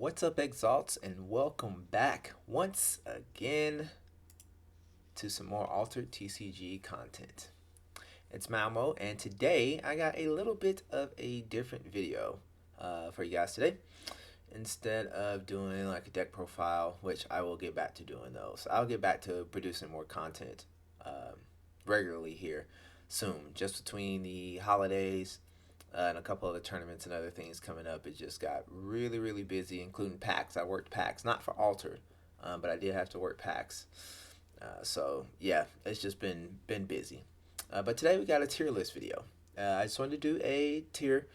What's up, Exalts, and welcome back once again to some more altered TCG content. It's Malmo, and today I got a little bit of a different video for you guys today. Instead of doing like a deck profile, which I will get back to doing those, I'll get back to producing more content regularly here soon. Just between the holidays and a couple other tournaments and other things coming up, it just got really busy, including packs. I worked packs, not for altered, but I did have to work packs. So yeah, it's just been busy. But today we got a tier list video. I just wanted to do a tier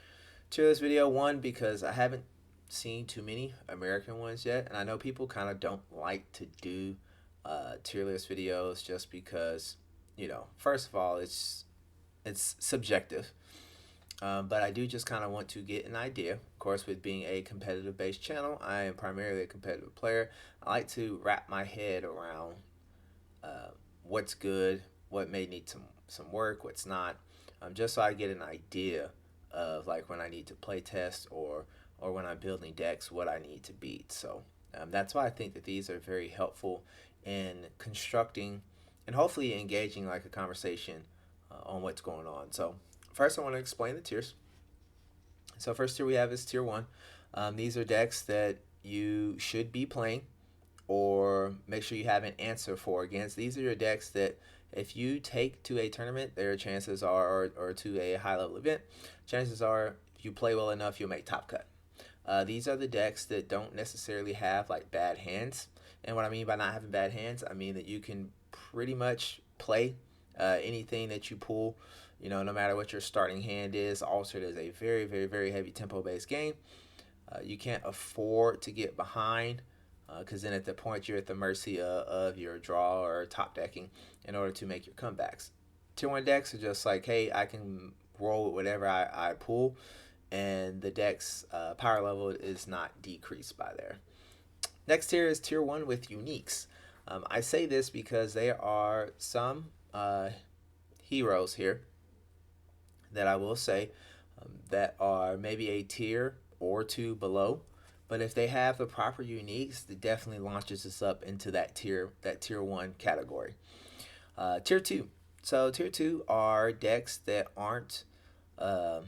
list video. One, because I haven't seen too many American ones yet, and I know people kind of don't like to do tier list videos just because, first of all, it's subjective. But I do just kind of want to get an idea. Of course, with being a competitive based channel, I am primarily a competitive player. I like to wrap my head around what's good, what may need some work, what's not, just so I get an idea of like when I need to play test or when I'm building decks, what I need to beat. So that's why I think that these are very helpful in constructing and hopefully engaging like a conversation on what's going on. So first, I want to explain the tiers. So first tier we have is tier 1. These are decks that you should be playing or make sure you have an answer for against. These are your decks that if you take to a tournament, their chances are, or to a high level event, chances are if you play well enough, you'll make top cut. These are the decks that don't necessarily have like bad hands. And what I mean by not having bad hands, I mean that you can pretty much play anything that you pull. No matter what your starting hand is. Altered is a very heavy tempo based game. You can't afford to get behind because then at the point you're at the mercy of your draw or top decking in order to make your comebacks. Tier 1 decks are just like, hey, I can roll with whatever I pull, and the deck's power level is not decreased by there. Next tier is tier 1 with uniques. I say this because there are some heroes here that I will say that are maybe a tier or two below, but if they have the proper uniques, it definitely launches us up into that tier 1 category. Tier 2. So tier 2 are decks that aren't they're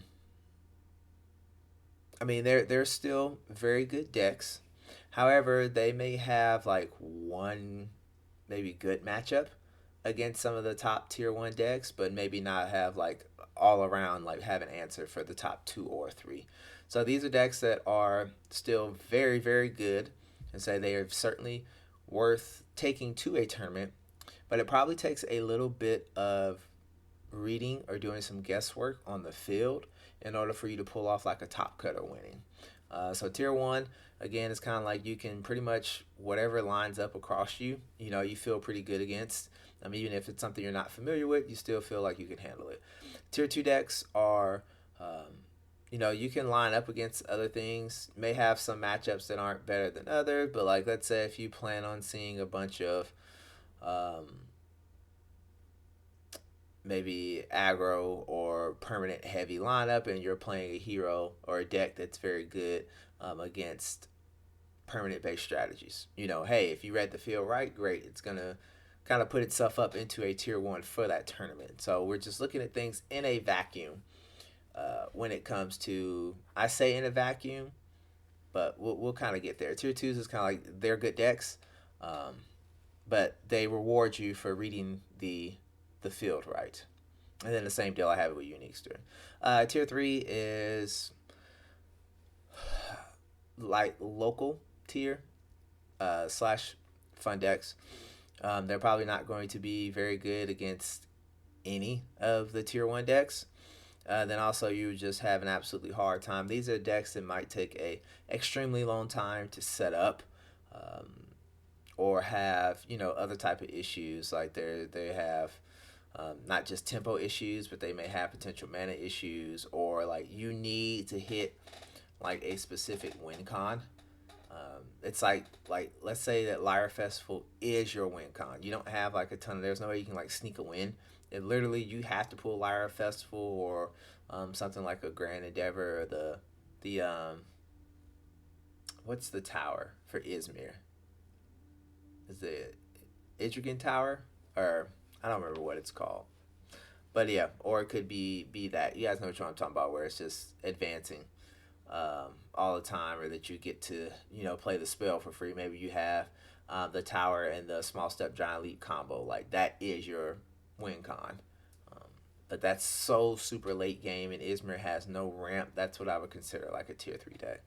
still very good decks. However, they may have like one maybe good matchup against some of the top tier 1 decks, but maybe not have like all around like have an answer for the top 2 or 3. So these are decks that are still very good, and say they are certainly worth taking to a tournament, but it probably takes a little bit of reading or doing some guesswork on the field in order for you to pull off like a top cut or winning. So tier 1, again, it's kind of like you can pretty much whatever lines up across you, you feel pretty good against. Even if it's something you're not familiar with, you still feel like you can handle it. Tier 2 decks are, you can line up against other things. May have some matchups that aren't better than others, but like let's say if you plan on seeing a bunch of maybe aggro or permanent heavy lineup, and you're playing a hero or a deck that's very good against permanent based strategies. Hey, if you read the field right, great. It's gonna kind of put itself up into a tier 1 for that tournament. So we're just looking at things in a vacuum when it comes to, I say in a vacuum, but we'll kind of get there. Tier 2s is kind of like they're good decks, but they reward you for reading the field right. And then the same deal I have with uniques doing. Tier 3 is like local tier slash fun decks. They're probably not going to be very good against any of the tier 1 decks. Then also you just have an absolutely hard time. These are decks that might take a extremely long time to set up, or have other type of issues. Like they have not just tempo issues, but they may have potential mana issues, or like you need to hit like a specific win con. It's like let's say that Lyra Festival is your win con. You don't have like a ton of, there's no way you can like sneak a win. It literally, you have to pull Lyra Festival or something like a Grand Endeavor or the what's the tower for Ismir? Is it Idrigan Tower? Or I don't remember what it's called. But yeah, or it could be that. You guys know what I'm talking about, where it's just advancing all the time, or that you get to play the spell for free. Maybe you have the tower and the small step giant leap combo. Like that is your win con. Um, but that's so super late game, and Ismir has no ramp. That's what I would consider like a tier 3 deck.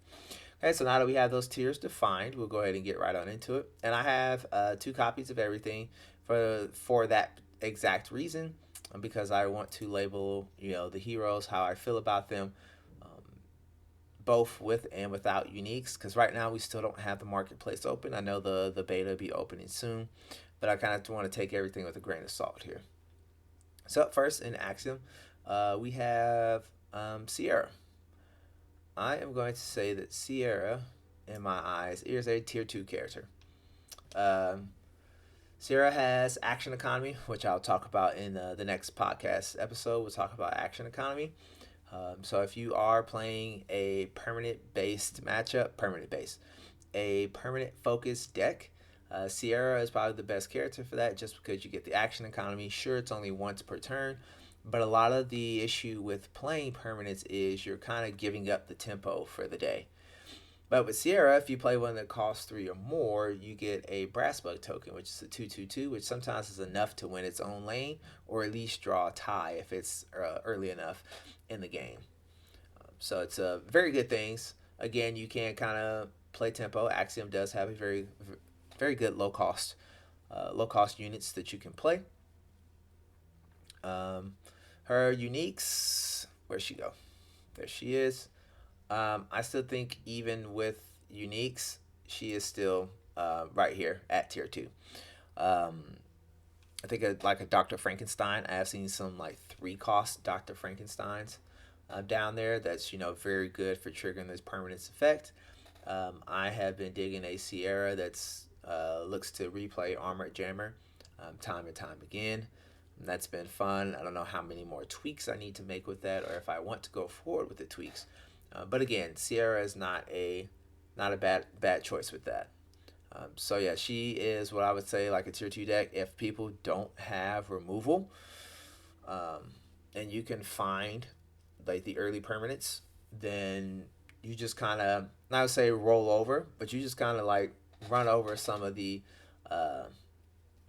Okay, so now that we have those tiers defined, we'll go ahead and get right on into it. And I have 2 copies of everything for that exact reason, because I want to label the heroes how I feel about them, both with and without uniques. Because right now we still don't have the marketplace open. I know the beta will be opening soon, but I kind of want to take everything with a grain of salt here. So first in Axium, we have Sierra. I am going to say that Sierra, in my eyes, is a tier 2 character. Sierra has action economy, which I'll talk about in the next podcast episode. We'll talk about action economy. So if you are playing a permanent focused deck, Sierra is probably the best character for that, just because you get the action economy. Sure, it's only once per turn, but a lot of the issue with playing permanents is you're kind of giving up the tempo for the day. But with Sierra, if you play one that costs 3 or more, you get a Brass Bug token, which is a 2/2/2, which sometimes is enough to win its own lane, or at least draw a tie if it's early enough in the game. So it's very good things. Again, you can kind of play tempo. Axiom does have a very, very good low cost units that you can play. Her uniques, where'd she go? There she is. I still think even with uniques, she is still right here at tier 2. I think like a Dr. Frankenstein. I have seen some like 3-cost Dr. Frankensteins down there. That's very good for triggering this permanence effect. I have been digging a Sierra that's looks to replay Armored Jammer time and time again. And that's been fun. I don't know how many more tweaks I need to make with that, or if I want to go forward with the tweaks. But again, Sierra is not a bad choice with that. So yeah, she is what I would say like a tier 2 deck. If people don't have removal, and you can find like the early permanents, then you just kind of, not say roll over, but you just kind of like run over some of the,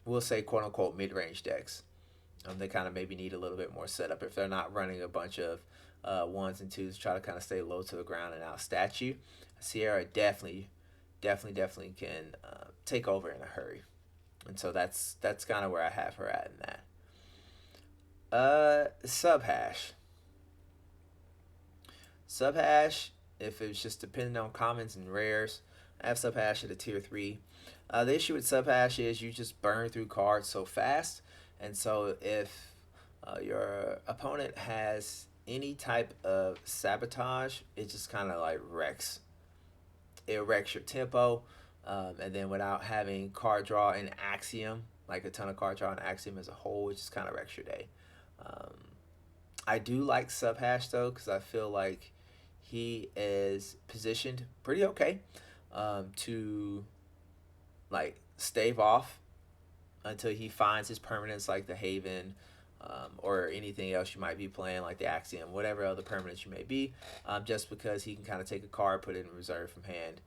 we'll say quote unquote mid-range decks. They kind of maybe need a little bit more setup if they're not running a bunch of 1s and 2s, try to kind of stay low to the ground and outstat you. Sierra definitely can take over in a hurry, and so that's kind of where I have her at in that. Subhash, if it's just depending on commons and rares, I have Subhash at a tier 3. The issue with Subhash is you just burn through cards so fast, and so if your opponent has any type of sabotage, it just kind of like wrecks. It wrecks your tempo, and then without having card draw in Axiom, like a ton of card draw in Axiom as a whole, it just kind of wrecks your day. I do like Subhash though, because I feel like he is positioned pretty okay to like stave off until he finds his permanents, like the Haven, or anything else you might be playing, like the Axiom, whatever other permanents you may be, just because he can kind of take a card, put it in reserve from hand,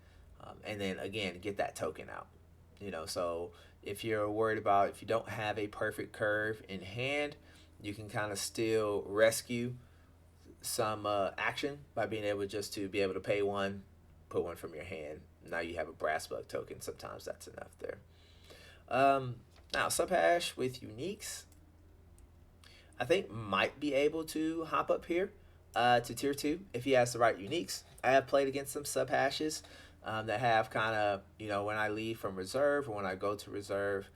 and then again get that token out. So if you're worried about, if you don't have a perfect curve in hand, you can kind of still rescue some action by being able just to be able to pay 1, put 1 from your hand. Now you have a Brass Bug token. Sometimes that's enough there. Now Subhash with uniques, I think might be able to hop up here to tier 2 if he has the right uniques. I have played against some Subhashes that have kind of, when I leave from reserve or when I go to reserve,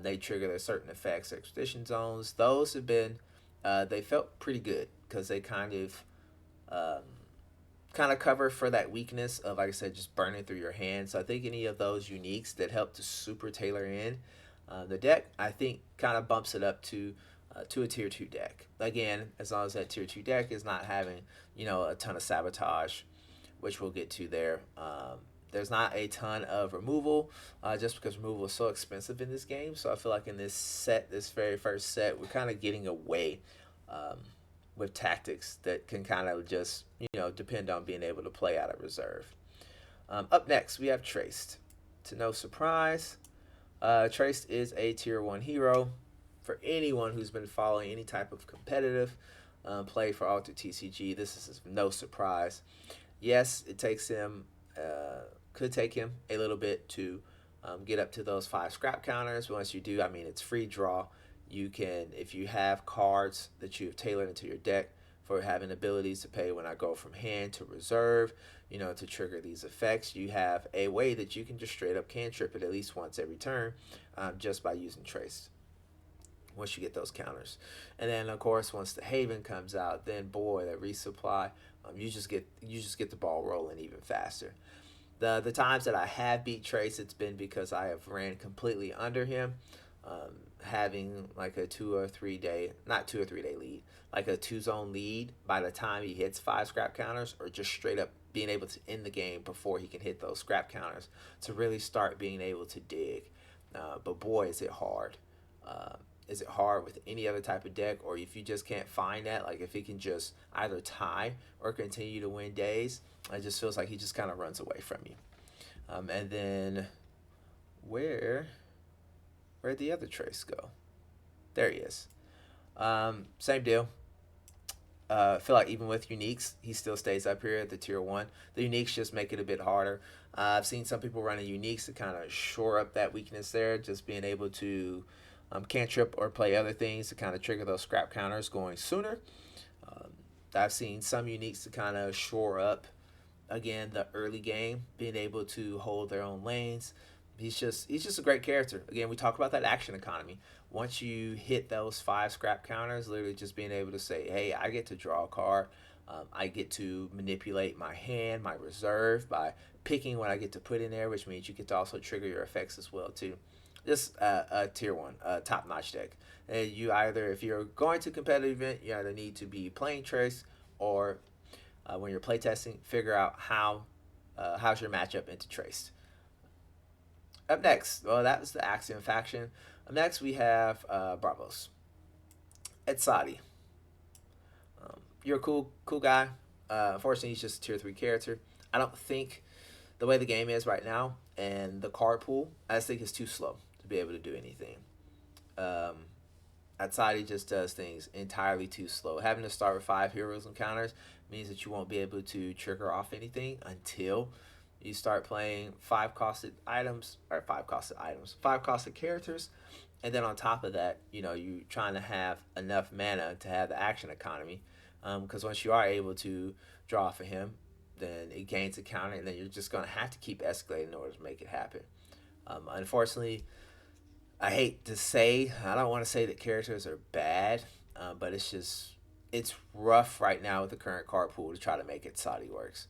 they trigger their certain effects, expedition zones. Those have been, they felt pretty good because they kind of cover for that weakness of, like I said, just burning through your hand. So I think any of those uniques that help to super tailor in the deck, I think kind of bumps it up to a tier 2 deck. Again, as long as that tier 2 deck is not having, a ton of sabotage, which we'll get to there There's not a ton of removal, just because removal is so expensive in this game. So I feel like in this set, this very first set, we're kind of getting away um, with tactics that can kind of just, depend on being able to play out of reserve. Up next, we have Traced. To no surprise, Traced is a tier 1 hero. For anyone who's been following any type of competitive play for Alter TCG, this is no surprise. Yes, it takes him, could take him a little bit to get up to those 5 scrap counters. Once you do, I mean, it's free draw. You can, if you have cards that you've tailored into your deck for having abilities to pay when I go from hand to reserve, to trigger these effects, you have a way that you can just straight up cantrip it at least once every turn, just by using Trace. Once you get those counters, and then of course once the Haven comes out, then boy, that resupply, you just get the ball rolling even faster. The times that I have beat Trace, it's been because I have ran completely under him, having like a 2 or 3 day, not 2 or 3 day lead, like a 2-zone lead by the time he hits 5 scrap counters, or just straight up being able to end the game before he can hit those scrap counters to really start being able to dig. But boy, is it hard. Is it hard with any other type of deck, or if you just can't find that, like if he can just either tie or continue to win days, it just feels like he just kind of runs away from you. And then where'd the other Trace go? There he is. Same deal. I feel like even with uniques, he still stays up here at the tier 1. The uniques just make it a bit harder. I've seen some people running uniques to kind of shore up that weakness there, just being able to cantrip or play other things to kind of trigger those scrap counters going sooner. I've seen some uniques to kind of shore up, again, the early game, being able to hold their own lanes. He's just a great character. Again, we talk about that action economy. Once you hit those 5 scrap counters, literally just being able to say, hey, I get to draw a card. I get to manipulate my hand, my reserve, by picking what I get to put in there, which means you get to also trigger your effects as well too. Just a tier 1, top-notch deck. And you either, if you're going to a competitive event, you either need to be playing Trace, or when you're playtesting, figure out how's your matchup into Trace. Up next, well, that was the Axium faction. Up next, we have Braavos. Exalts. You're a cool guy. Unfortunately, he's just a tier 3 character. I don't think the way the game is right now and the card pool, I just think it's too slow to be able to do anything. Exalts just does things entirely too slow. Having to start with 5 heroes encounters means that you won't be able to trigger off anything until you start playing 5 costed characters, and then on top of that, you're trying to have enough mana to have the action economy, because once you are able to draw for him, then it gains a counter, and then you're just going to have to keep escalating in order to make it happen. Unfortunately, I hate to say, I don't want to say that characters are bad, but it's rough right now with the current card pool to try to make it Saudi works.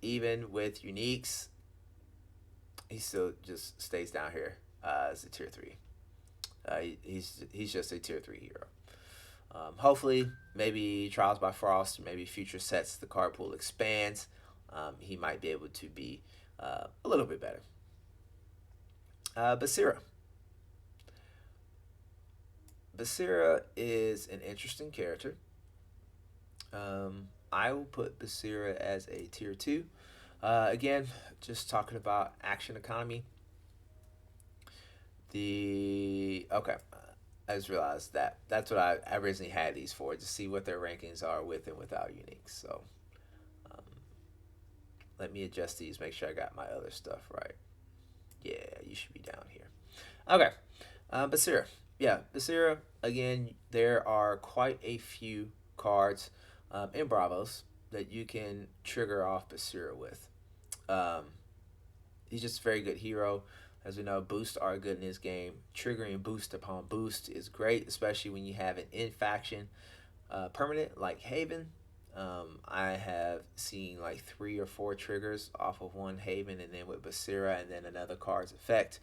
Even with uniques, he still just stays down here as a tier 3. He's just a tier 3 hero. Hopefully, maybe Trials by Frost, maybe future sets, the card pool expands. He might be able to be a little bit better. Basira. Basira is an interesting character. I will put Basira as a tier 2. Again, just talking about action economy. I just realized that's what I originally had these for, to see what their rankings are with and without uniques. So let me adjust these, make sure I got my other stuff right. Yeah, you should be down here. Okay, Basira. Yeah, Basira, again, there are quite a few cards in Braavos that you can trigger off Basira with. He's just a very good hero. As we know, boosts are good in this game. Triggering boost upon boost is great, especially when you have an in-faction permanent like Haven. I have seen like 3 or 4 triggers off of one Haven, and then with Basira and then another card's effect.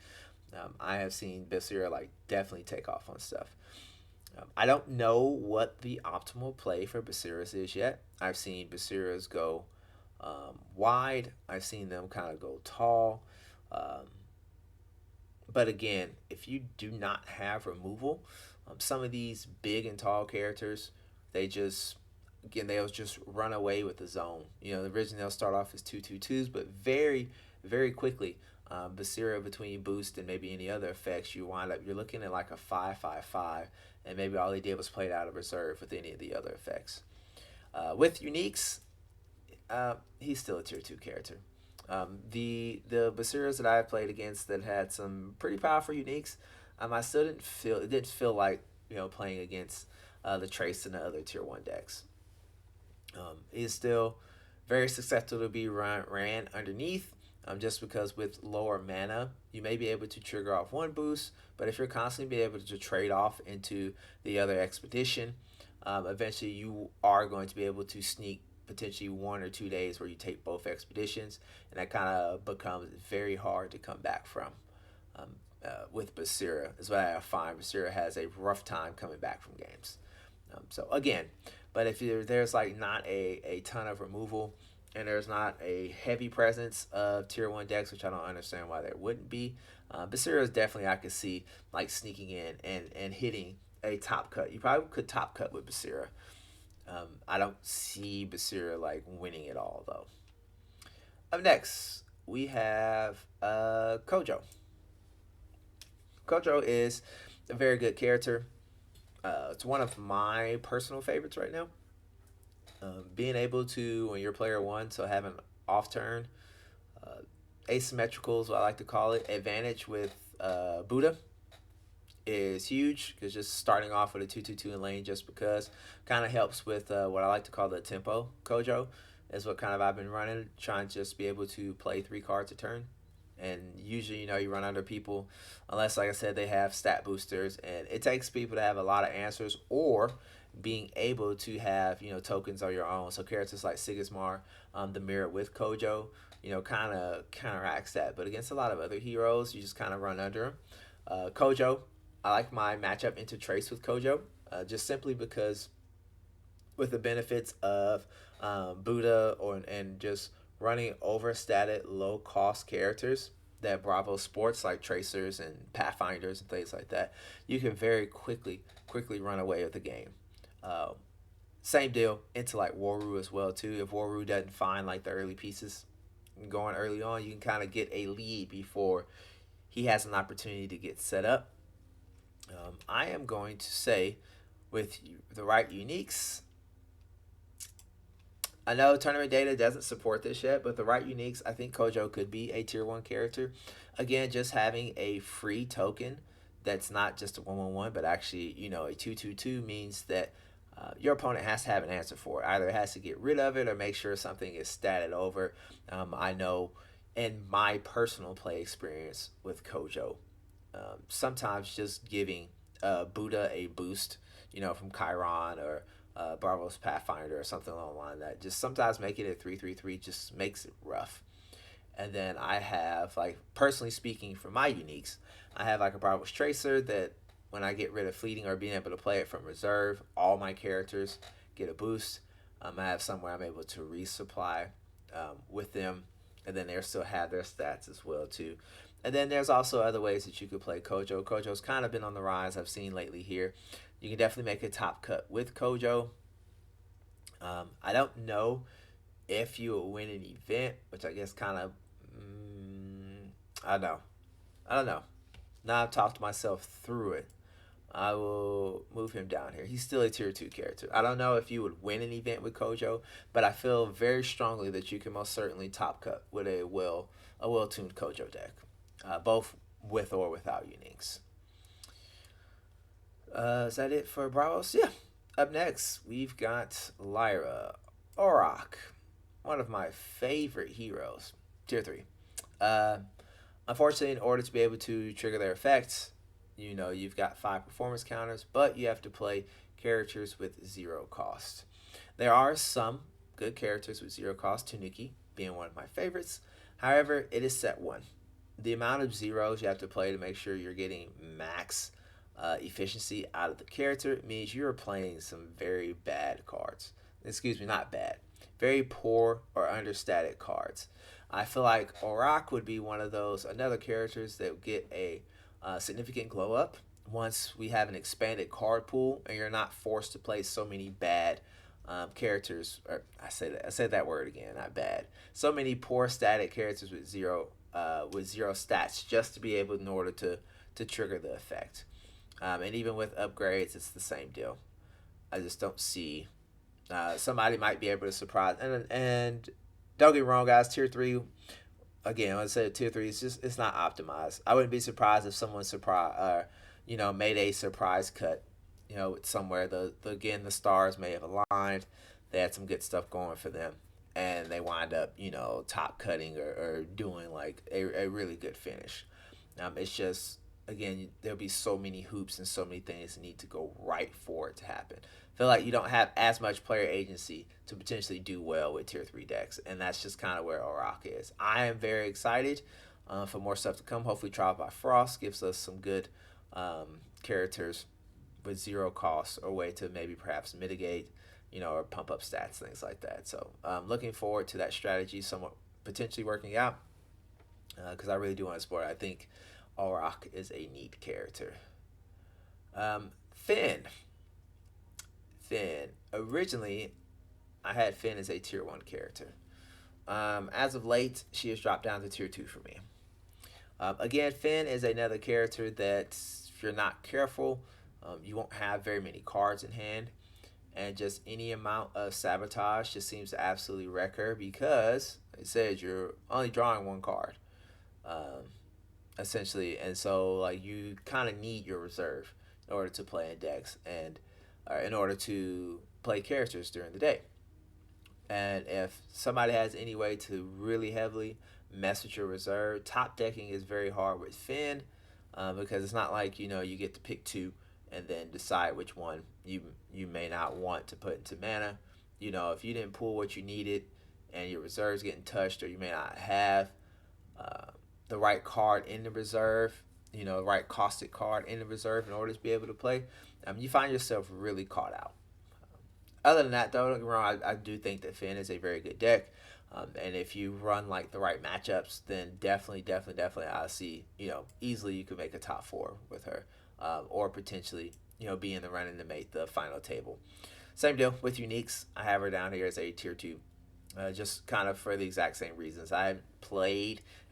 I have seen Basira like definitely take off on stuff. I don't know what the optimal play for Basiras is yet. I've seen Basiras go wide. I've seen them kind of go tall. Um, but again, if you do not have removal, some of these big and tall characters, they just again they'll just run away with the zone. You know, originally they'll start off as 2/2/2s, but very quickly, Basira between boost and maybe any other effects, you're looking at like a 5/5/5, and maybe all he did was play it out of reserve with any of the other effects. With uniques, he's still a tier 2 character. The Basiras that I've played against that had some pretty powerful uniques, I still didn't feel like playing against the Trace and the other tier 1 decks. He's still very susceptible to be ran underneath. Just because with lower mana, you may be able to trigger off one boost, but if you're constantly be able to trade off into the other expedition, eventually you are going to be able to sneak potentially 1 or 2 days where you take both expeditions, and that kind of becomes very hard to come back from. With Basira is what I find. Basira has a rough time coming back from games. So again, but if there's like not a ton of removal, and there's not a heavy presence of tier 1 decks, which I don't understand why there wouldn't be, Basira is definitely, I could see like sneaking in and hitting a top cut. You probably could top cut with Basira. I don't see Basira like winning it all though. Up next, we have Kojo. Kojo is a very good character. It's one of my personal favorites right now. Being able to, when you're player 1, so having off turn, asymmetrical is what I like to call it, advantage with Buddha is huge, because just starting off with a 2/2/2 in lane just because kind of helps with what I like to call the tempo. Kojo is what kind of I've been running, trying to just be able to play 3 cards a turn. And usually, you run under people unless, like I said, they have stat boosters, and it takes people to have a lot of answers or being able to have tokens on your own. So characters like Sigismar, the mirror with Kojo, kind of counteracts that. But against a lot of other heroes, you just kind of run under them. Kojo, I like my matchup into Trace with Kojo, just simply because with the benefits of Buddha and just running overstated low cost characters that Braavos sports like Tracers and Pathfinders and things like that, you can very quickly run away with the game. Same deal into like Waru as well too. If Waru doesn't find like the early pieces going early on, you can kind of get a lead before he has an opportunity to get set up. I am going to say with the right uniques, I know tournament data doesn't support this yet, but the right uniques, I think Kojo could be a tier 1 character. Again, just having a free token that's not just a 1/1, but actually, a 2/2/2 means that your opponent has to have an answer for it. Either it has to get rid of it or make sure something is statted over. I know in my personal play experience with Kojo, sometimes just giving Buddha a boost, from Chiron or Braavos Pathfinder or something along the line, that just sometimes making it 3/3/3 just makes it rough. And then I have, like, personally speaking for my uniques, I have like a Braavos Tracer that when I get rid of fleeting or being able to play it from reserve, all my characters get a boost. I have somewhere I'm able to resupply with them, and then they still have their stats as well too. And then there's also other ways that you could play Kojo. Kojo's kind of been on the rise, I've seen lately here. You can definitely make a top cut with Kojo. I don't know if you will win an event, which I guess kind of, I don't know. Now I've talked myself through it. I will move him down here. He's still a tier 2 character. I don't know if you would win an event with Kojo, but I feel very strongly that you can most certainly top cut with a well-tuned Kojo deck, both with or without uniques. Is that it for Braavos? Yeah. Up next, we've got Lyra, Orok, one of my favorite heroes, tier 3. Unfortunately, in order to be able to trigger their effects, you've got 5 performance counters, but you have to play characters with 0 cost. There are some good characters with 0 cost, Tanuki being one of my favorites. However, it is set 1. The amount of zeros you have to play to make sure you're getting max efficiency out of the character means you're playing some very bad cards. Excuse me, not bad. very poor or understated cards. I feel like Orak would be one of those another characters that would get a significant glow up once we have an expanded card pool and you're not forced to play so many bad characters. Or I said that word again, not bad. So many poor static characters with zero stats just to be able in order to trigger the effect. And even with upgrades, it's the same deal. I just don't see somebody might be able to surprise. And don't get me wrong, guys. Tier 3, again, I said tier 3 is just it's not optimized. I wouldn't be surprised if someone made a surprise cut. Somewhere the stars may have aligned. They had some good stuff going for them, and they wind up top cutting or doing like a really good finish. It's just again there'll be so many hoops and so many things that need to go right for it to happen. Feel like you don't have as much player agency to potentially do well with tier 3 decks, and that's just kind of where Orak is. I am very excited for more stuff to come. Hopefully Trial by Frost gives us some good characters with zero cost or way to maybe perhaps mitigate or pump up stats, things like that. So looking forward to that strategy somewhat potentially working out because I really do want to support it. I think Orak is a neat character. Finn. Originally, I had Finn as a tier 1 character. As of late, she has dropped down to tier 2 for me. Again, Finn is another character that, if you're not careful, you won't have very many cards in hand. And just any amount of sabotage just seems to absolutely wreck her because it says you're only drawing one card, essentially. And so, like, you kind of need your reserve in order to play in decks and in order to play characters during the day. And if somebody has any way to really heavily mess with your reserve, top decking is very hard with Finn because it's not like you get to pick two and then decide which one you may not want to put into mana. If you didn't pull what you needed and your reserve's getting touched, or you may not have the right card in the reserve, the right caustic card in the reserve in order to be able to play, you find yourself really caught out. Other than that, though, don't get me wrong, I do think that Finn is a very good deck. And if you run like the right matchups, then definitely, I see, easily you could make a top 4 with her, or potentially, be in the running to make the final table. Same deal with Uniques. I have her down here as a tier 2, just kind of for the exact same reasons. I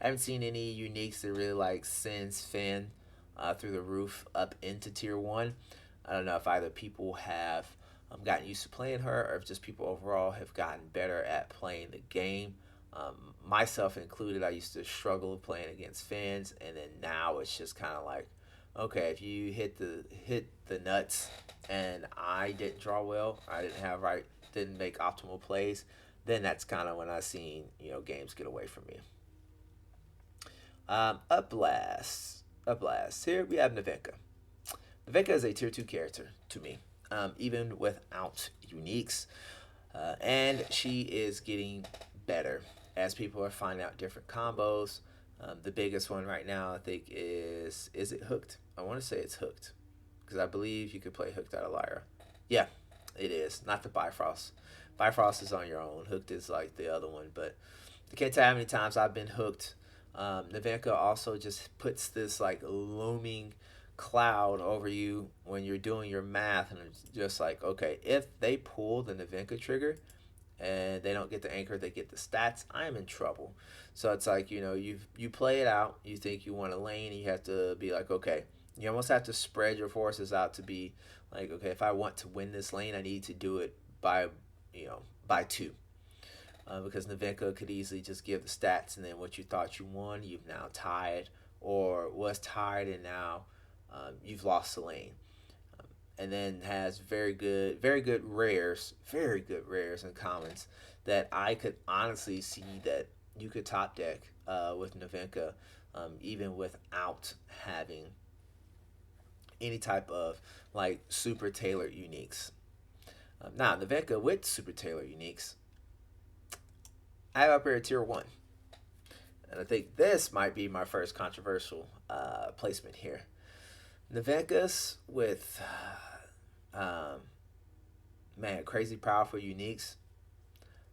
haven't seen any Uniques that really like sends Finn through the roof up into tier 1. I don't know if either people have gotten used to playing her, or if just people overall have gotten better at playing the game. Myself included, I used to struggle playing against Finns, and then now it's just kind of like, okay, if you hit the nuts, and I didn't draw well, I didn't make optimal plays, then that's kind of when I seen games get away from me. Upblast. Here we have Navenka. Navenka is a tier 2 character to me. Even without uniques. And she is getting better as people are finding out different combos. The biggest one right now, I think, is it Hooked? I want to say it's Hooked, because I believe you could play Hooked out of Lyra. Yeah, it is. Not the Bifrost. Bifrost is on your own. Hooked is like the other one, but I can't tell how many times I've been hooked. Navenka also just puts this like looming cloud over you when you're doing your math, and it's just like, okay, if they pull the Navenka trigger and they don't get the anchor, they get the stats, I'm in trouble. So it's like, you play it out, you think you want a lane, and you have to be like, okay, you almost have to spread your forces out to be like, okay, if I want to win this lane, I need to do it by 2. Because Navenka could easily just give the stats, and then what you thought you won, you've now tied, or was tied, and now you've lost the lane. And then has very good rares and commons that I could honestly see that you could top deck with Navenka, even without having any type of like super tailored uniques. Now, Navenka with super tailored uniques, I have up here at tier 1. And I think this might be my first controversial placement here. Navenka's with, crazy powerful uniques.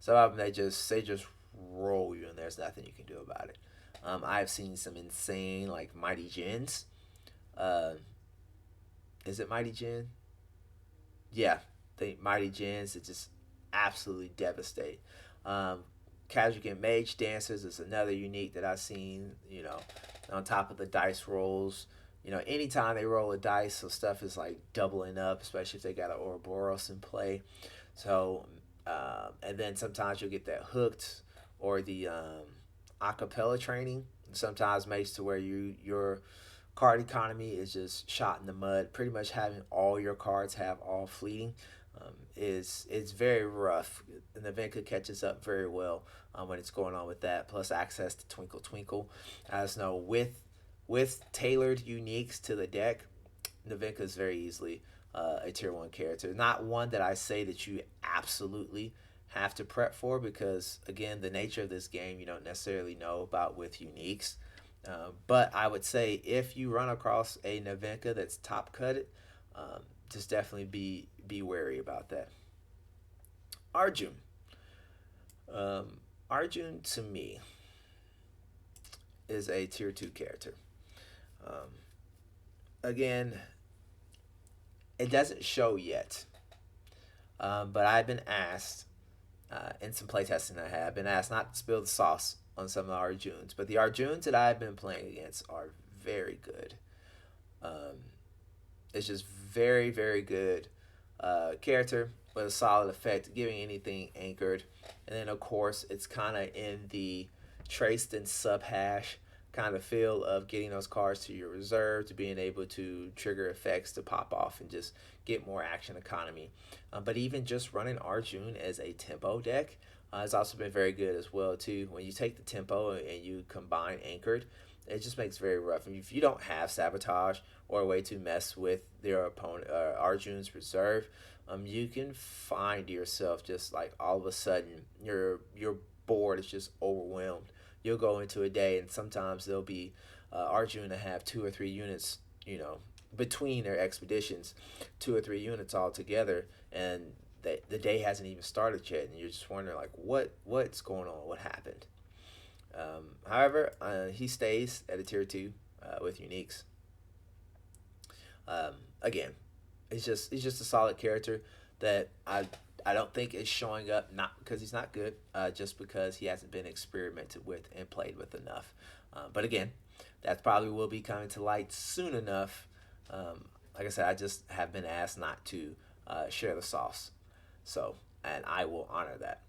Some of them they just roll you, and there's nothing you can do about it. I've seen some insane like Mighty Gens. Uh, is it Mighty Gen? Yeah, the Mighty Gens. It just absolutely devastate. Um, Casual Mage Dancers is another unique that I've seen. On top of the dice rolls. Anytime they roll a dice, so stuff is like doubling up, especially if they got an Ouroboros in play. So, and then sometimes you'll get that hooked or the acapella training. Sometimes makes to where your card economy is just shot in the mud. Pretty much having all your cards have all fleeting is very rough. And the Venka catches up very well when it's going on with that. Plus access to Twinkle Twinkle. As know with tailored uniques to the deck, Navinka is very easily a tier 1 character. Not one that I say that you absolutely have to prep for because, again, the nature of this game you don't necessarily know about with uniques. But I would say if you run across a Navinka that's top cutted, just definitely be wary about that. Arjun. Arjun to me is a tier 2 character. Um, Again, it doesn't show yet, but I've been asked in some playtesting I've been asked not to spill the sauce on some of the Arjuns, but the Arjuns that I've been playing against are very good. Um, it's just very, very good character with a solid effect, giving anything anchored. And then, of course, it's kind of in the traced and sub hash kind of feel of getting those cards to your reserve, to being able to trigger effects to pop off and just get more action economy. But even just running Arjun as a tempo deck has also been very good as well too. When you take the tempo and you combine anchored, it just makes it very rough. And if you don't have sabotage or a way to mess with their opponent, Arjun's reserve, you can find yourself just like all of a sudden your board is just overwhelmed. You'll go into a day and sometimes there'll be Arjun to have 2 or 3 units, between their expeditions, 2 or 3 units all together, and the day hasn't even started yet, and you're just wondering like what's going on, what happened. However, he stays at a tier 2 with uniques. Again, he's just a solid character that I don't think is showing up, not because he's not good, just because he hasn't been experimented with and played with enough. But again, that probably will be coming to light soon enough. Like I said, I just have been asked not to share the sauce. So, and I will honor that.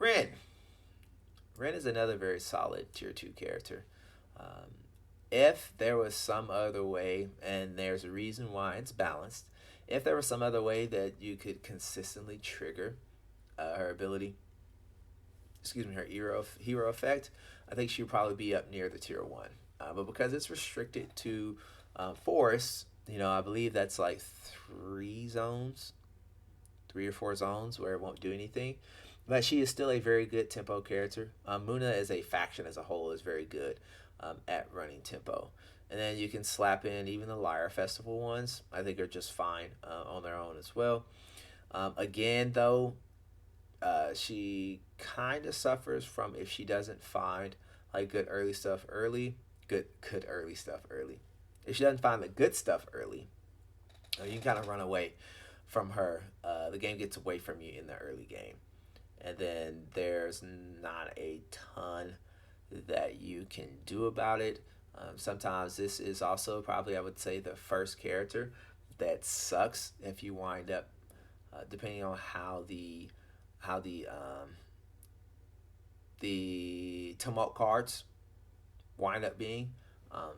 Ren. Ren is another very solid tier 2 character. If there was some other way, and there's a reason why it's balanced, if there was some other way that you could consistently trigger her ability, her hero effect, I think she would probably be up near the tier 1. But because it's restricted to forests, I believe that's like 3 or 4 zones where it won't do anything. But she is still a very good tempo character. Muna as a faction as a whole is very good at running tempo. And then you can slap in even the Lyre Festival ones. I think are just fine on their own as well. Again, though, she kind of suffers from if she doesn't find like good early stuff early. Good early stuff early. If she doesn't find the good stuff early, you can kind of run away from her. The game gets away from you in the early game. And then there's not a ton that you can do about it. Sometimes this is also probably, I would say, the first character that sucks if you wind up, depending on how the tumult cards wind up being.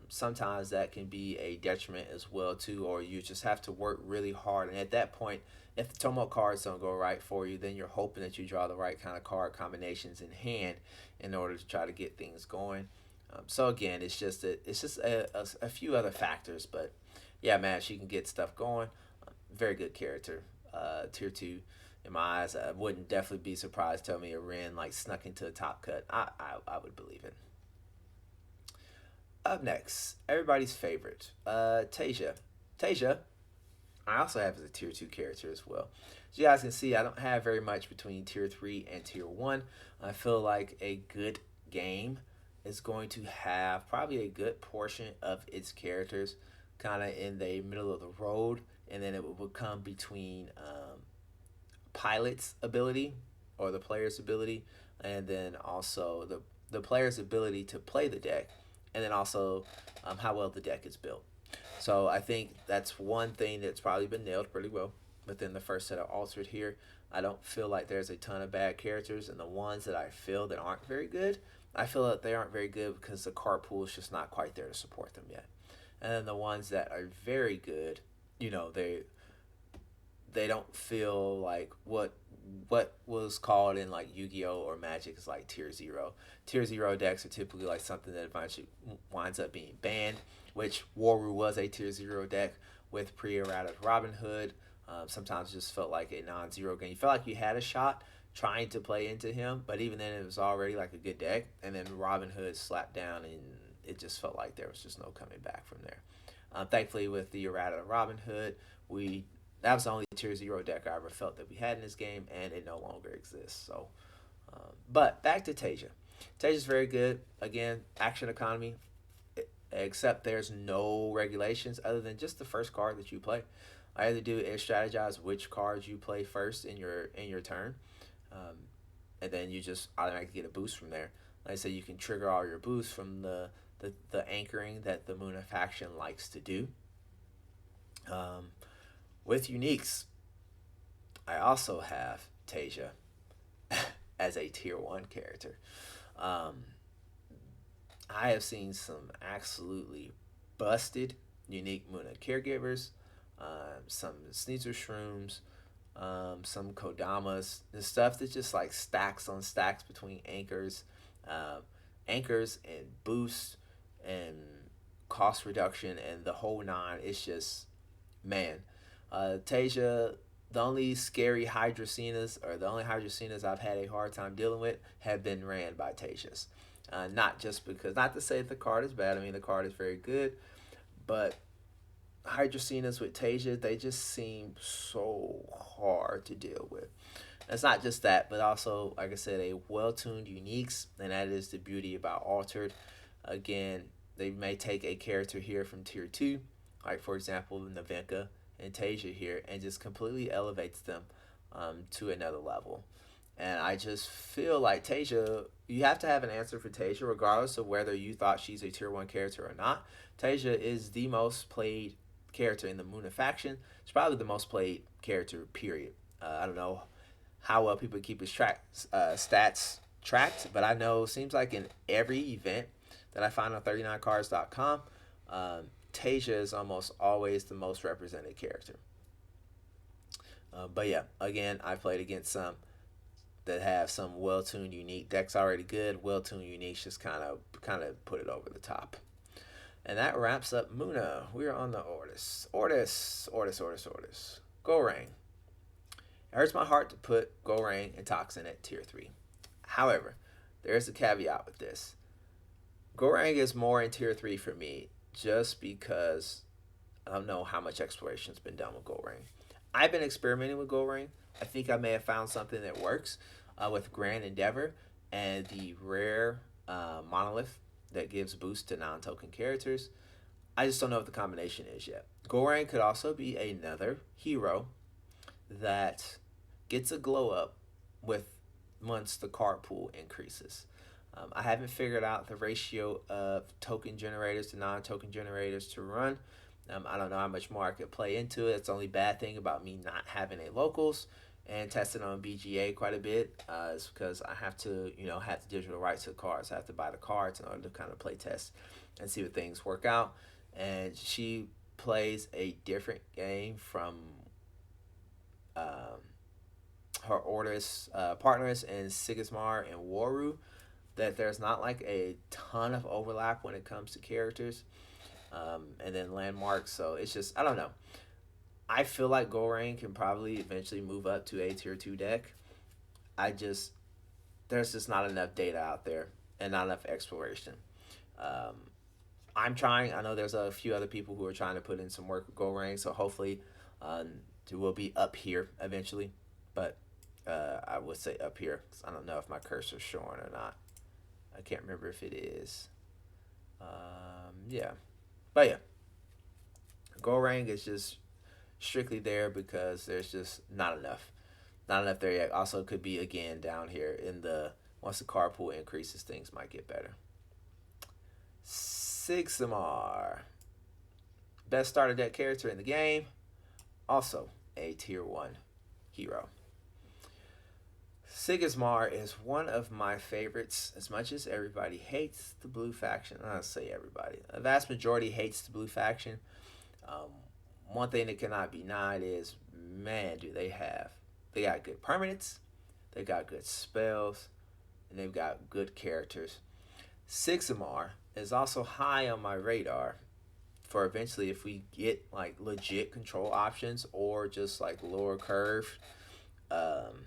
Sometimes that can be a detriment as well too, or you just have to work really hard. And at that point, if the tumult cards don't go right for you, then you're hoping that you draw the right kind of card combinations in hand in order to try to get things going. So again, it's just a few other factors, but yeah, man, she can get stuff going. Very good character, tier 2 in my eyes. I wouldn't definitely be surprised. Tell me a Ren like snuck into the top cut. I would believe it. Up next, everybody's favorite, Tasia. Tasia, I also have as a tier 2 character as well. As you guys can see, I don't have very much between tier 3 and tier 1. I feel like a good game is going to have probably a good portion of its characters kind of in the middle of the road, and then it will come between pilot's ability or the player's ability, and then also the player's ability to play the deck, and then also how well the deck is built. So I think that's one thing that's probably been nailed pretty well within the first set of Altered here. I don't feel like there's a ton of bad characters, and the ones that I feel that aren't very good, I feel that they aren't very good because the card pool is just not quite there to support them yet. And then the ones that are very good, you know, they don't feel like what was called in like Yu-Gi-Oh or Magic is like tier 0. Tier 0 decks are typically like something that eventually winds up being banned, which Waru was a tier 0 deck with pre-errated Robin Hood. Sometimes it just felt like a non-zero game. You felt like you had a shot trying to play into him, but even then it was already like a good deck, and then Robin Hood slapped down, and it just felt like there was just no coming back from there. Thankfully, with the errata Robin Hood, that was the only tier 0 deck I ever felt that we had in this game, and it no longer exists. So, but back to Tasia. Tasia's very good. Again, action economy, except there's no regulations other than just the first card that you play. All you have to do is strategize which cards you play first in your turn, and then you just automatically get a boost from there. Like I said, you can trigger all your boosts from the anchoring that the Muna faction likes to do. With uniques, I also have Tasia as a tier 1 character. I have seen some absolutely busted unique Muna caregivers, some Sneezer Shrooms, some Kodamas, the stuff that just like stacks on stacks between anchors, and boost and cost reduction and the whole nine. It's just, man, Tasia, the only scary Hydrocenas, or the only Hydrocenas I've had a hard time dealing with, have been ran by Tasias. Not just because, not to say the card is bad. I mean, the card is very good, but Hydrocenas with Tasia, they just seem so hard to deal with. It's not just that, but also, like I said, a well-tuned uniques, and that is the beauty about Altered. Again, they may take a character here from tier 2, like for example, Navenka and Tasia here, and just completely elevates them to another level. And I just feel like Tasia, you have to have an answer for Tasia, regardless of whether you thought she's a tier 1 character or not. Tasia is the most played character in the Muna faction. It's probably the most played character, period. I don't know how well people keep his stats tracked, but I know it seems like in every event that I find on 39cards.com, Tasia is almost always the most represented character. But yeah, again, I played against some that have some well-tuned unique decks already good. Well-tuned uniques just kind of put it over the top. And that wraps up Muna. We're on the Ortis. Ortis. Gorang. It hurts my heart to put Gorang and Toxin at tier 3. However, there's a caveat with this. Gorang is more in tier 3 for me just because I don't know how much exploration's been done with Gorang. I've been experimenting with Gorang. I think I may have found something that works with Grand Endeavor and the rare monolith that gives boost to non-token characters. I just don't know what the combination is yet. Gorang could also be another hero that gets a glow up with once the card pool increases. I haven't figured out the ratio of token generators to non-token generators to run. I don't know how much more I could play into it. It's the only bad thing about me not having a locals and testing on BGA quite a bit is because I have to, have the digital rights to the cards. I have to buy the cards in order to kind of play test and see what things work out. And she plays a different game from her Ortis partners in Sigismar and Waru, that there's not like a ton of overlap when it comes to characters and then landmarks. So it's just, I don't know. I feel like Gorang can probably eventually move up to a tier 2 deck. There's just not enough data out there and not enough exploration. I'm trying. I know there's a few other people who are trying to put in some work with Gorang, so hopefully we'll be up here eventually. but I would say up here. I don't know if my cursor's showing or not. I can't remember if it is. Yeah, but yeah, gold rank is just strictly there because there's just not enough. Not enough there yet. Also, could be again down here in the once the card pool increases, things might get better. Sigmar, best starter deck character in the game. Also a tier 1 hero. Sigmar is one of my favorites. As much as everybody hates the blue faction, I don't say everybody, a vast majority hates the blue faction. Um, One thing that cannot be denied is, man, do they got good permanents, they got good spells, and they've got good characters. Sigmar is also high on my radar for eventually if we get like legit control options or just like lower curve um,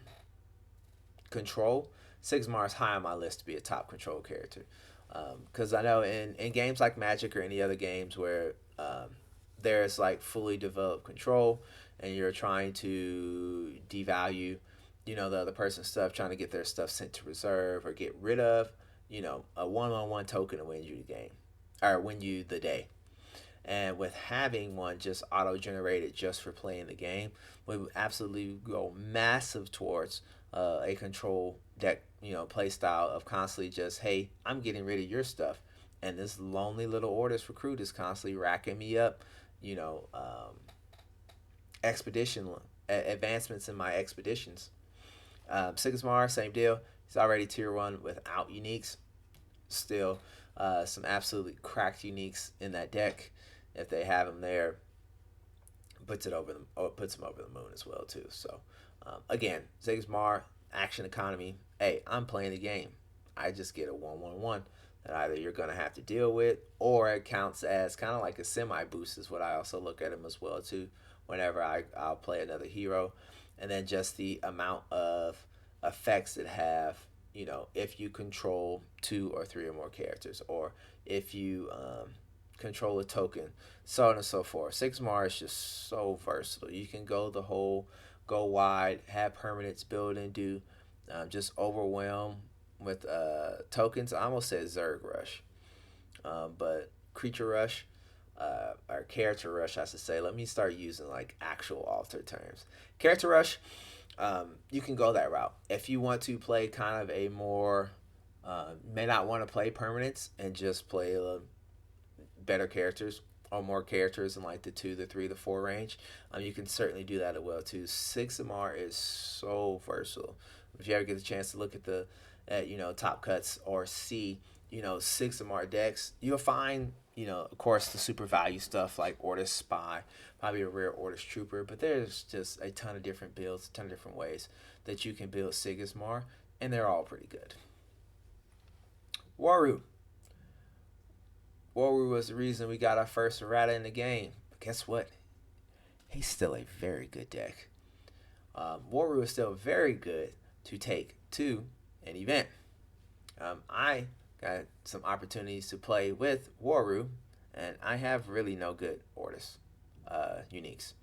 control. Sigmar is high on my list to be a top control character. Because I know in games like Magic or any other games where there's like fully developed control and you're trying to devalue, the other person's stuff, trying to get their stuff sent to reserve or get rid of, a one-on-one token to win you the game or win you the day. And with having one just auto-generated just for playing the game, we would absolutely go massive towards a control deck, play style of constantly just, hey, I'm getting rid of your stuff. And this lonely little Ortis recruit is constantly racking me up, you know, expedition advancements in my expeditions. Sigmar, same deal. He's already tier 1 without uniques. Still, some absolutely cracked uniques in that deck. If they have him there, puts him over the moon as well too. So, again, Sigmar, action economy. Hey, I'm playing the game. I just get a 1/1/1 that either you're gonna have to deal with, or it counts as kind of like a semi boost is what I also look at him as well too. Whenever I'll play another hero, and then just the amount of effects that have, if you control 2 or 3 or more characters, or if you control a token, so on and so forth. Sigmar is just so versatile. You can go wide, have permanents build and do, just overwhelm with tokens. I almost said Zerg Rush, but Creature Rush, or Character Rush, I should say. Let me start using like actual alter terms. Character Rush, you can go that route. If you want to play kind of a more, may not want to play permanents and just play better characters or more characters in like the 2, the 3, the 4 range, you can certainly do that as well too. Sigmar is so versatile. If you ever get the chance to look at top cuts or see Sigmar decks, you'll find of course the super value stuff like Ortis Spy, probably a rare Ortis Trooper, but there's just a ton of different builds, a ton of different ways that you can build Sigmar, and they're all pretty good. Waru was the reason we got our first errata in the game. But guess what? He's still a very good deck. Waru is still very good to take to an event. I got some opportunities to play with Waru, and I have really no good Ortis uniques,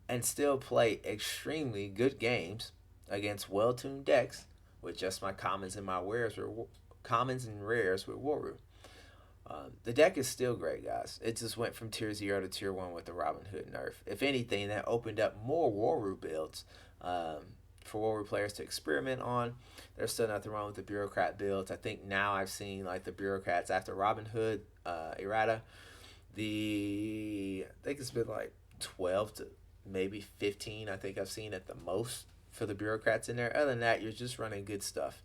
and still play extremely good games against well-tuned decks with just my commons and my rares with Waru. The deck is still great, guys. It just went from tier 0 to tier 1 with the Robin Hood nerf. If anything, that opened up more Waru builds for Waru players to experiment on. There's still nothing wrong with the Bureaucrat builds. I think now I've seen like the Bureaucrats after Robin Hood errata. I think it's been like 12 to maybe 15. I think I've seen at the most for the Bureaucrats in there. Other than that, you're just running good stuff.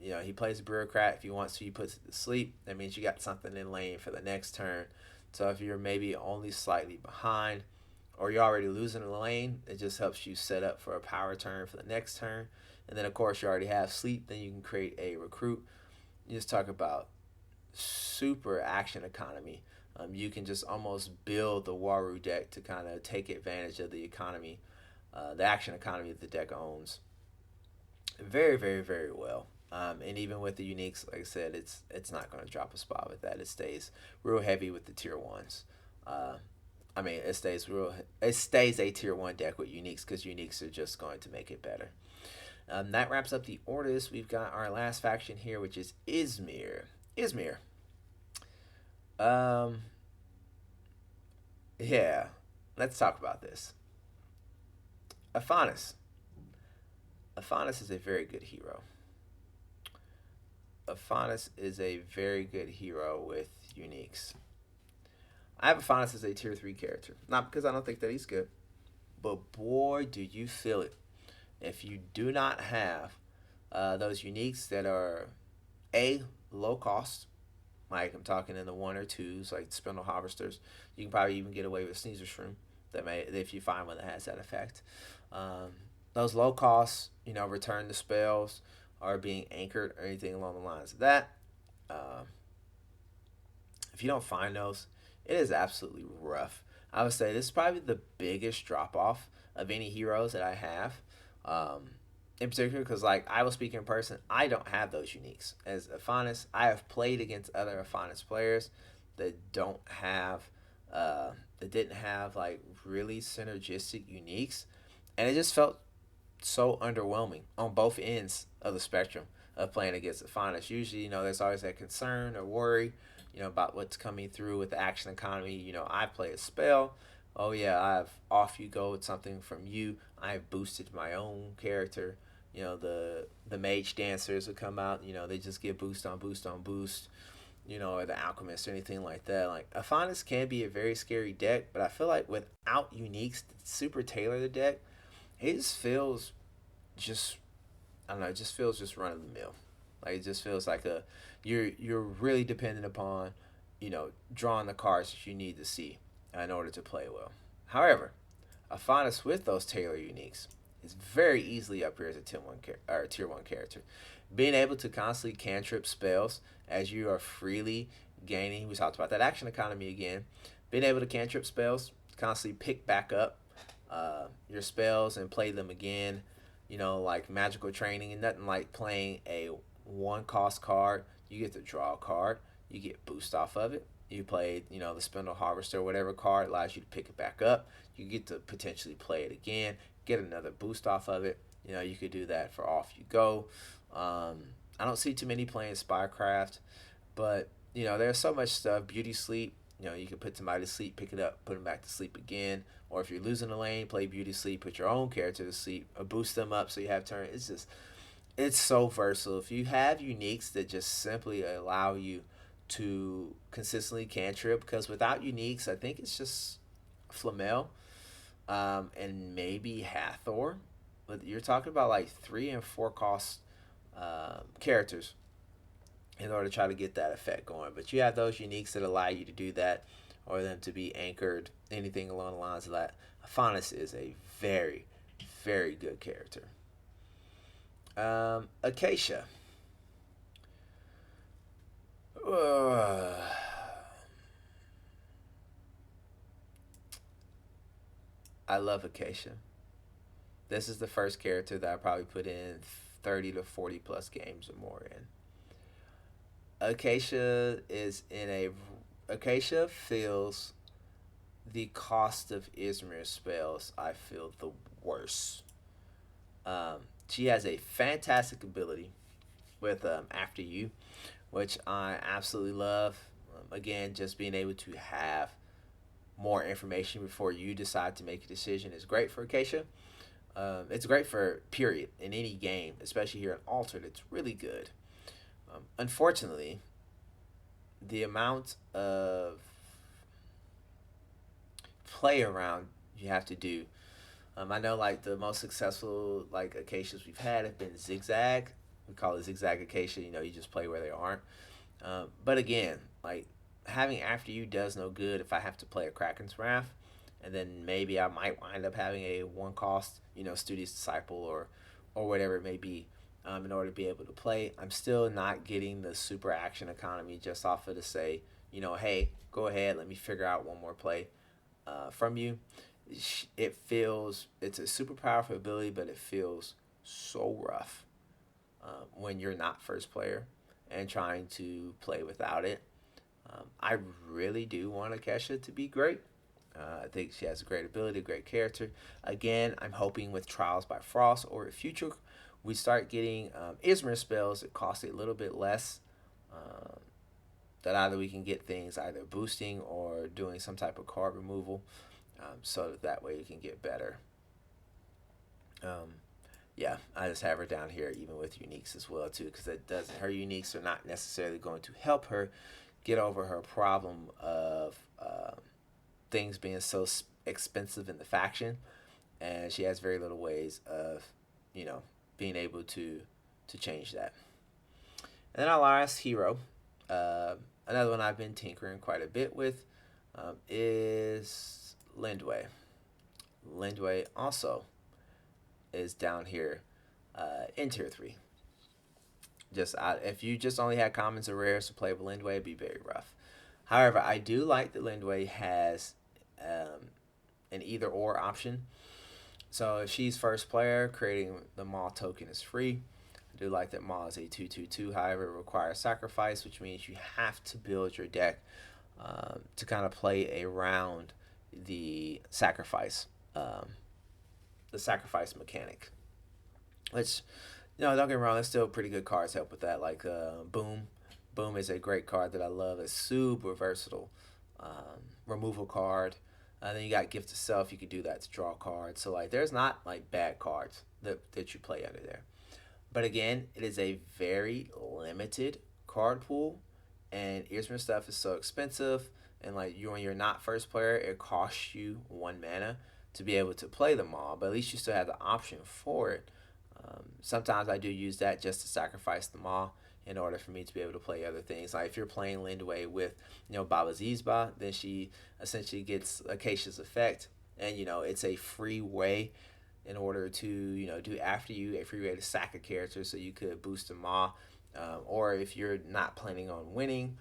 He plays a Bureaucrat. If he wants to, he puts it to sleep. That means you got something in lane for the next turn. So if you're maybe only slightly behind or you're already losing the lane, it just helps you set up for a power turn for the next turn. And then, of course, you already have sleep. Then you can create a recruit. You just talk about super action economy. You can just almost build the Waru deck to kind of take advantage of the economy, the action economy that the deck owns. Very, very, very well. And even with the uniques, like I said, it's not going to drop a spot with that. It stays real heavy with the tier 1s. I mean, it stays real. It stays a tier one deck with uniques because uniques are just going to make it better. That wraps up the Ortis. We've got our last faction here, which is Ismir. Ismir. Um, yeah. Let's talk about this. Aphanis. Aphanis is a very good hero. Aphanis is a very good hero with uniques. I have Aphanis as a tier 3 character. Not because I don't think that he's good, but boy, do you feel it. If you do not have those uniques that are A, low cost, like I'm talking in the one or twos, like Spindle Harvesters, you can probably even get away with Sneezer Shroom that may, if you find one that has that effect. Um, those low costs, return the spells, are being anchored or anything along the lines of that. Uh, if you don't find those, it is absolutely rough. I would say this is probably the biggest drop off of any heroes that I have. Um, in particular, because like I will speak in person, I don't have those uniques. As Aphanis, I have played against other Aphanis players that don't have, that didn't have like really synergistic uniques, and it just felt so underwhelming on both ends of the spectrum of playing against the finest. Usually, there's always that concern or worry, about what's coming through with the action economy. I play a spell. Oh yeah, I've off you go with something from you. I've boosted my own character. The mage dancers would come out. They just get boost on boost on boost. Or the alchemist or anything like that. Like Aphanis can be a very scary deck, but I feel like without uniques, super tailor the deck, it just feels just I don't know, it just feels just run of the mill. Like it just feels like you're really dependent upon, drawing the cards that you need to see in order to play well. However, Aphanis with those Taylor uniques is very easily up here as a tier one character. Being able to constantly cantrip spells as you are freely gaining. We talked about that action economy again. Being able to cantrip spells, constantly pick back up your spells and play them again. Like magical training, and nothing like playing a one cost card. You get to draw a card, you get boost off of it. You play, the Spindle Harvester or whatever card allows you to pick it back up. You get to potentially play it again, get another boost off of it. You could do that for off you go. I don't see too many playing Spycraft, but there's so much stuff. Beauty Sleep. You can put somebody to sleep, pick it up, put them back to sleep again. Or if you're losing a lane, play Beauty Sleep, put your own character to sleep, or boost them up so you have turn. It's so versatile. If you have uniques that just simply allow you to consistently cantrip, because without uniques, I think it's just Flamel, and maybe Hathor. But you're talking about like 3 and 4 cost characters in order to try to get that effect going. But you have those uniques that allow you to do that, or them to be anchored, anything along the lines of that. Aphanis is a very, very good character. Acacia. I love Acacia. This is the first character that I probably put in 30 to 40 plus games or more in. Acacia is in a Acacia feels the cost of Ismir spells. I feel the worst. She has a fantastic ability with After You, which I absolutely love. Again, just being able to have more information before you decide to make a decision is great for Acacia. It's great for period in any game, especially here in Altered. It's really good. Unfortunately, the amount of play around you have to do. I know like the most successful like acacias we've had have been zigzag. We call it zigzag acacia. You just play where they aren't. But again, like having After You does no good if I have to play a Kraken's Wrath, and then maybe I might wind up having a one cost, Studious Disciple or whatever it may be. In order to be able to play, I'm still not getting the super action economy just off of to say, hey, go ahead, let me figure out one more play from you. It's a super powerful ability, but it feels so rough when you're not first player and trying to play without it. I really do want Akesha to be great. I think she has a great ability, great character. Again, I'm hoping with Trials by Frost or in future we start getting Ismir spells that cost a little bit less. Um, that either we can get things either boosting or doing some type of card removal, so that way you can get better. Um, yeah, I just have her down here even with uniques as well too, because it does her uniques are not necessarily going to help her get over her problem of things being so expensive in the faction, and she has very little ways of, you know, being able to change that. And then our last hero, uh, another one I've been tinkering quite a bit with, is Lindway. Lindway also is down here in tier 3. Just if you just only had commons or rares to play with Lindway, it'd be very rough. However, I do like that Lindway has an either or option. So if she's first player, creating the Maw token is free. I do like that Maw is a 2/2/2. However, it requires sacrifice, which means you have to build your deck to kind of play around the sacrifice, mechanic. Which, don't get me wrong, there's still pretty good cards help with that. Like Boom. Boom is a great card that I love. It's super versatile. Removal card. Then you got Gift of Self. You could do that to draw cards. So like, there's not like bad cards that you play under there. But again, it is a very limited card pool, and Ismir stuff is so expensive. And like when you're not first player, it costs you 1 mana to be able to play them all. But at least you still have the option for it. Sometimes I do use that just to sacrifice them all in order for me to be able to play other things. Like if you're playing Lindway with, Baba Zizba, then she essentially gets Acacia's effect, and it's a free way in order to do after you a free way to sack a character so you could boost them all. Or if you're not planning on winning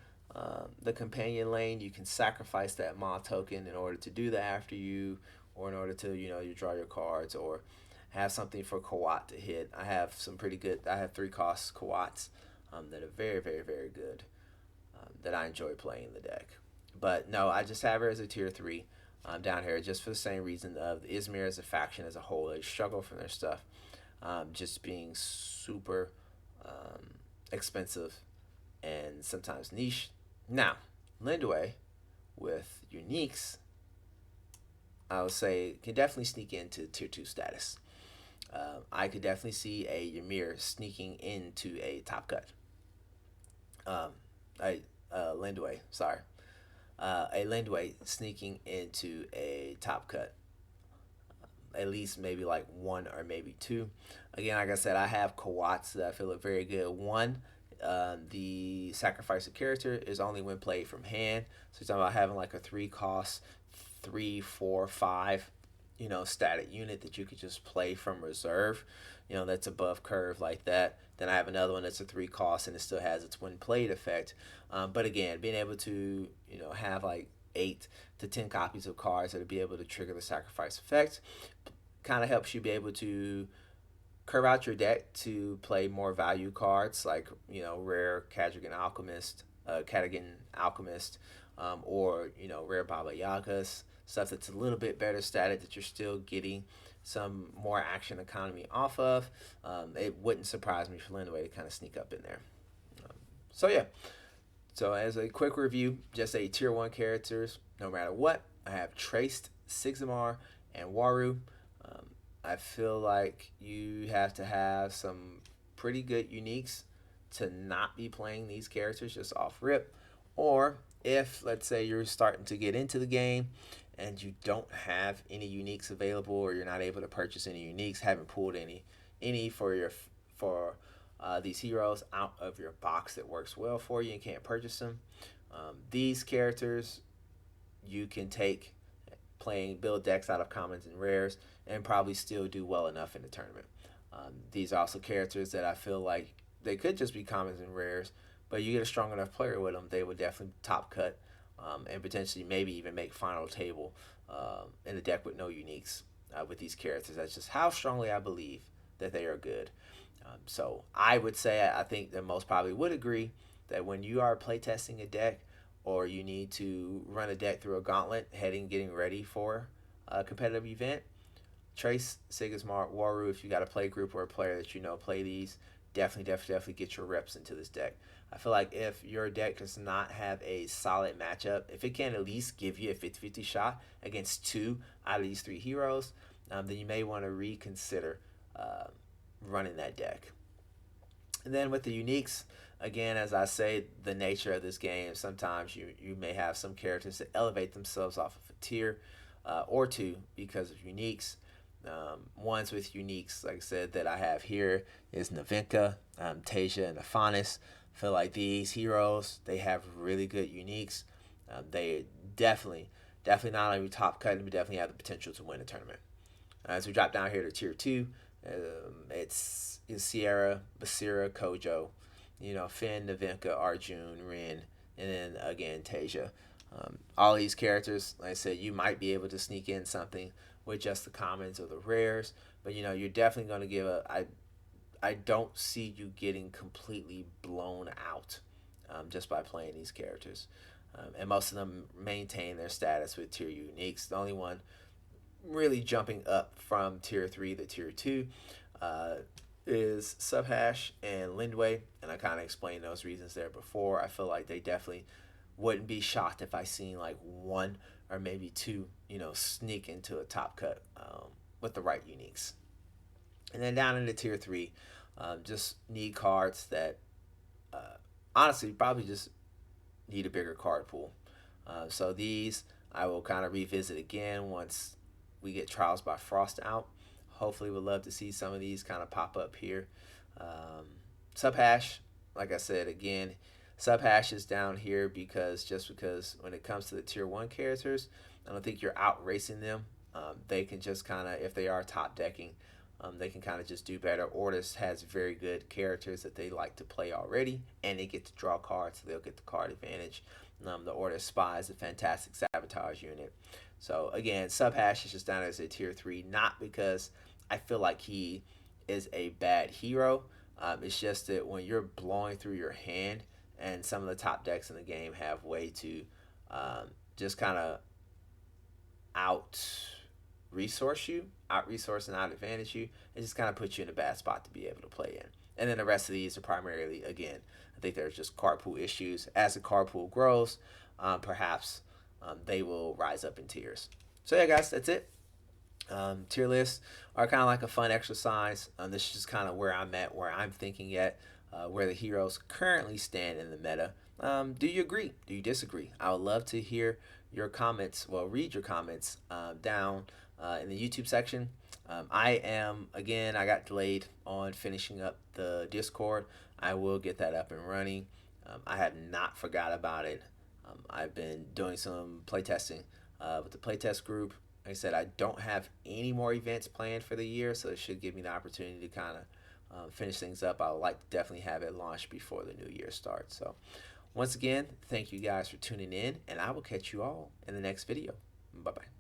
the companion lane, you can sacrifice that Maw token in order to do the after you, or in order to you draw your cards, or have something for Kawat to hit. I have 3 cost Kawats that are very, very, very good, that I enjoy playing in the deck. But no, I just have her as a tier 3 down here, just for the same reason of Ismir as a faction as a whole. They struggle from their stuff, just being super expensive and sometimes niche. Now, Lindway with uniques, I would say, can definitely sneak into tier 2 status. I could definitely see a Ymir sneaking into a top cut. Lindway, sorry. A Lindway sneaking into a top cut. At least maybe like 1 or maybe 2. Again, like I said, I have Kawats that I feel are very good. 1, the sacrifice of character is only when played from hand. So you're talking about having like a 3 cost, 3, 4, 5, static unit that you could just play from reserve, that's above curve like that. Then I have another one that's a 3 cost and it still has its when played effect. But again, being able to, have like 8 to 10 copies of cards that will be able to trigger the sacrifice effect kind of helps you be able to curve out your deck to play more value cards like, rare Katagan Alchemist, or, rare Baba Yagas, stuff that's a little bit better static that you're still getting some more action economy off of. It wouldn't surprise me for Lindway to kind of sneak up in there. So yeah. So as a quick review, just a tier 1 characters, no matter what. I have Traced, Sigzamar, and Waru. I feel like you have to have some pretty good uniques to not be playing these characters just off rip. Or if, let's say, you're starting to get into the game and you don't have any uniques available, or you're not able to purchase any uniques, haven't pulled any for these heroes out of your box that works well for you and can't purchase them, these characters you can take build decks out of commons and rares and probably still do well enough in the tournament. These are also characters that I feel like they could just be commons and rares, but you get a strong enough player with them, they would definitely top cut, and potentially maybe even make final table in the deck with no uniques with these characters. That's just how strongly I believe that they are good. So I would say, I think that most probably would agree that when you are playtesting a deck, or you need to run a deck through a gauntlet getting ready for a competitive event, Trace, Sigismar, Waru, if you got a play group or a player that you know play these, definitely get your reps into this deck. I feel like if your deck does not have a solid matchup, if it can at least give you a 50-50 shot against 2 out of these 3 heroes, then you may want to reconsider running that deck. And then with the uniques, again, as I say, the nature of this game, sometimes you may have some characters that elevate themselves off of a tier or 2 because of uniques. Ones with uniques, like I said, that I have here is Navinka, Tasia, and Aphanis. I feel like these heroes, they have really good uniques. They definitely not only top cut, but definitely have the potential to win a tournament. As we drop down here to tier 2, it's Sierra, Basira, Kojo, Finn, Navinka, Arjun, Rin, and then again Tasia. All these characters, like I said, you might be able to sneak in something with just the commons or the rares, but you're definitely going to give I don't see you getting completely blown out just by playing these characters. And most of them maintain their status with tier uniques. The only one really jumping up from tier 3 to tier 2 is Subhash and Lindway, and I kind of explained those reasons there before. I feel like they definitely wouldn't be shocked if I seen like 1 or maybe 2, sneak into a top cut with the right uniques. And then down into tier 3, just need cards that honestly probably just need a bigger card pool. So these I will kind of revisit again once we get Trials by Frost out. Hopefully we'd love to see some of these kind of pop up here. Subhash, like I said again, Subhash is down here because when it comes to the tier 1 characters, I don't think you're out racing them. They can just kind of, if they are top decking, they can kind of just do better. Ortis has very good characters that they like to play already, and they get to draw cards, so they'll get the card advantage. The Ortis Spy is a fantastic sabotage unit. So again, Subhash is just down as a tier 3, not because I feel like he is a bad hero. It's just that when you're blowing through your hand, and some of the top decks in the game have way to just kind of out resource and out advantage you, it just kind of puts you in a bad spot to be able to play in. And then the rest of these are primarily, again, I think there's just card pool issues. As the card pool grows, perhaps they will rise up in tiers. So yeah, guys, that's it. Tier lists are kind of like a fun exercise. This is just kind of where I'm at, where I'm thinking at, where the heroes currently stand in the meta. Do you agree? Do you disagree? I would love to hear your comments. Well, read your comments down in the YouTube section. I got delayed on finishing up the Discord. I will get that up and running. I have not forgot about it. I've been doing some playtesting with the playtest group. Like I said, I don't have any more events planned for the year, so it should give me the opportunity to kind of finish things up. I would like to definitely have it launched before the new year starts. So once again, thank you guys for tuning in, and I will catch you all in the next video. Bye-bye.